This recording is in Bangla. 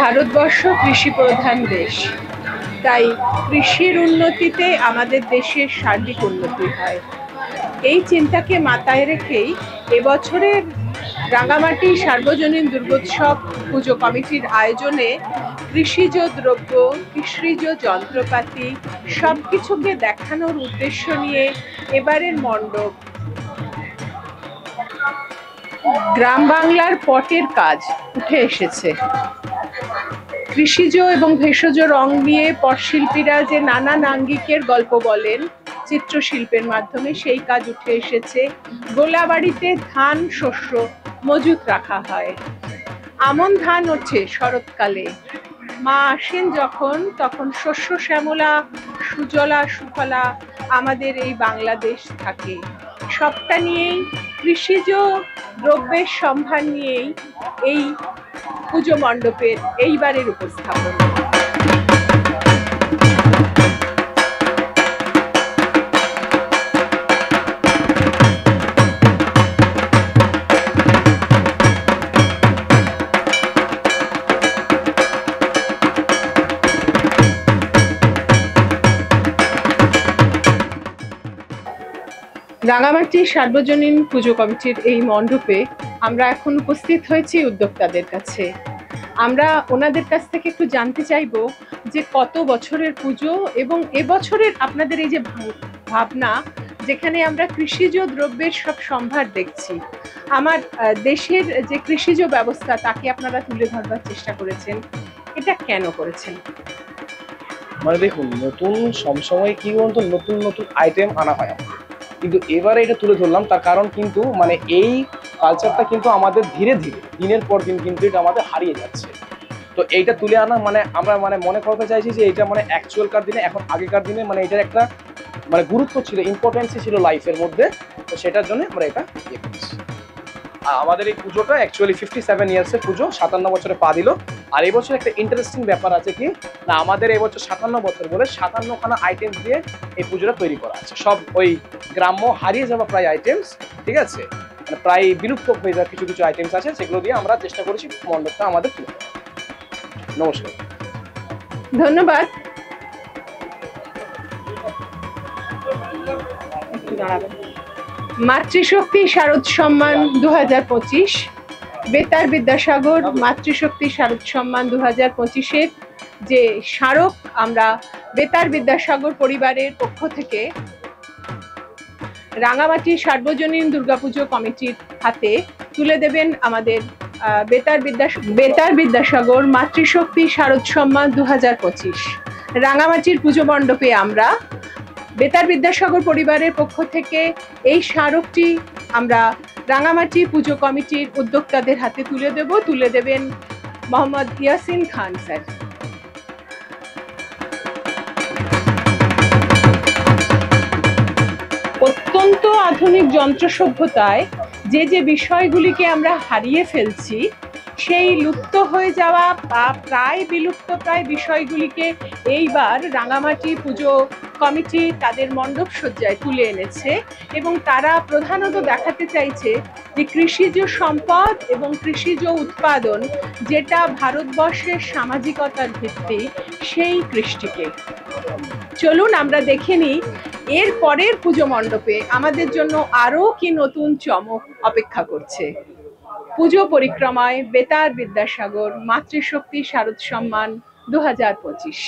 ভারতবর্ষ কৃষি প্রধান দেশ, তাই কৃষির উন্নতিতে আমাদের দেশের সার্বিক উন্নতি হয়। এই চিন্তাকে মাথায় রেখেই এবছরের রাঙামাটি সার্বজনীন দুর্গোৎসব পুজো কমিটির আয়োজনে কৃষিজ দ্রব্য, কৃষিজ যন্ত্রপাতি সবকিছুকে দেখানোর উদ্দেশ্য নিয়ে এবারের মণ্ডপ গ্রাম বাংলার পটের কাজ উঠে এসেছে। কৃষিজ এবং ভেষজ রং নিয়ে পটশিল্পীরা যে নানান আঙ্গিকের গল্প বলেন চিত্রশিল্পের মাধ্যমে, সেই কাজ উঠে এসেছে। গোলাবাড়িতে ধান শস্য মজুত রাখা হয়। আমন ধান ওঠে শরৎকালে, মা আসেন যখন, তখন শস্য শ্যামলা, সুজলা সুফলা আমাদের এই বাংলাদেশ থাকে। সবটা নিয়েই, কৃষিজ দ্রব্যের সম্ভার নিয়েই এই পুজো মণ্ডপের এইবারের উপস্থাপন। রাঙামাটি সার্বজনীন পুজো কমিটির এই মণ্ডপে আমরা এখন উপস্থিত হয়েছি উদ্যোক্তাদের কাছে। আমরা ওনাদের কাছ থেকে একটু জানতে চাইবো যে কত বছরের পুজো এবং এবছরের আপনাদের এই যে ভাবনা, যেখানে আমরা কৃষিজ দ্রব্যের সব সম্ভার দেখছি। আমার দেশের যে কৃষিজ ব্যবস্থা তাকে আপনারা তুলে ধরবার চেষ্টা করেছেন, এটা কেন করেছেন? মানে দেখুন, নতুন সবসময় কি বলতো, নতুন নতুন আইটেম আনা হয় আমাদের, কিন্তু এবারে এটা তুলে ধরলাম তার কারণ কিন্তু মানে এই কালচারটা কিন্তু আমাদের ধীরে ধীরে দিনের পর দিন কিন্তু এটা আমাদের হারিয়ে যাচ্ছে। তো এইটা তুলে আনা মানে আমরা মানে মনে করতে চাইছি যে এটা মানে অ্যাকচুয়ালকার দিনে, এখন আগেকার দিনে মানে এটার একটা মানে গুরুত্ব ছিল, ইম্পর্টেন্সই ছিল লাইফের মধ্যে। তো সেটার জন্য আমরা এটা ইয়ে করছি। আমাদের এই পুজোটা অ্যাকচুয়ালি 57 ইয়ার্সের পুজো, 57 বছরে পা দিল। আর এই বছর একটা ইন্টারেস্টিং ব্যাপার আছে কি না, আমাদের এই বছর 57 বছর বলে 57খানা আইটেমস দিয়ে এই পুজোটা তৈরি করা আছে। সব ওই গ্রাম্য হারিয়ে যাওয়া প্রায় আইটেমস, ঠিক আছে, মানে প্রায় বিলুপ্ত হয়ে যাওয়া কিছু কিছু আইটেমস আছে, সেগুলো দিয়ে আমরা চেষ্টা করেছি মণ্ডপটা আমাদের তুলে ধরা। নমস্কার, ধন্যবাদ। মাতৃশক্তি শারদ সম্মান 2025, বেতার বিদ্যাসাগর মাতৃশক্তি শারদ সম্মান 2025-এর যে স্মারক আমরা বেতার বিদ্যাসাগর পরিবারের পক্ষ থেকে রাঙামাটি সার্বজনীন দুর্গাপুজো কমিটির হাতে তুলে দেবেন আমাদের বেতার বিদ্যাসাগর মাতৃশক্তি শারদ সম্মান 2025। রাঙামাটির পুজো মণ্ডপে আমরা বেতার বিদ্যাসাগর পরিবারের পক্ষ থেকে এই স্মারকটি আমরা রাঙামাটি পুজো কমিটির উদ্যোক্তাদের হাতে তুলে দেবেন মোহাম্মদ ইয়াসিন খান স্যার। অত্যন্ত আধুনিক যন্ত্র সভ্যতায় যে যে বিষয়গুলিকে আমরা হারিয়ে ফেলছি, সেই লুপ্ত হয়ে যাওয়া বা প্রায় বিলুপ্ত প্রায় বিষয়গুলিকে এইবার রাঙামাটি পুজো কমিটি তাদের মণ্ডপ সজ্জায় তুলে এনেছে এবং তারা প্রধানত দেখাতে চাইছে যে কৃষিজ সম্পদ এবং কৃষিজ উৎপাদন যেটা ভারতবর্ষের সামাজিকতার ভিত্তি, সেই কৃষ্টিকে। চলুন আমরা দেখে নিই এর পরের পুজো মণ্ডপে আমাদের জন্য আরো কি নতুন চমক অপেক্ষা করছে। পুজো পরিক্রমায় বেতার বিদ্যাসাগর মাতৃশক্তি শারদ সম্মান 2025।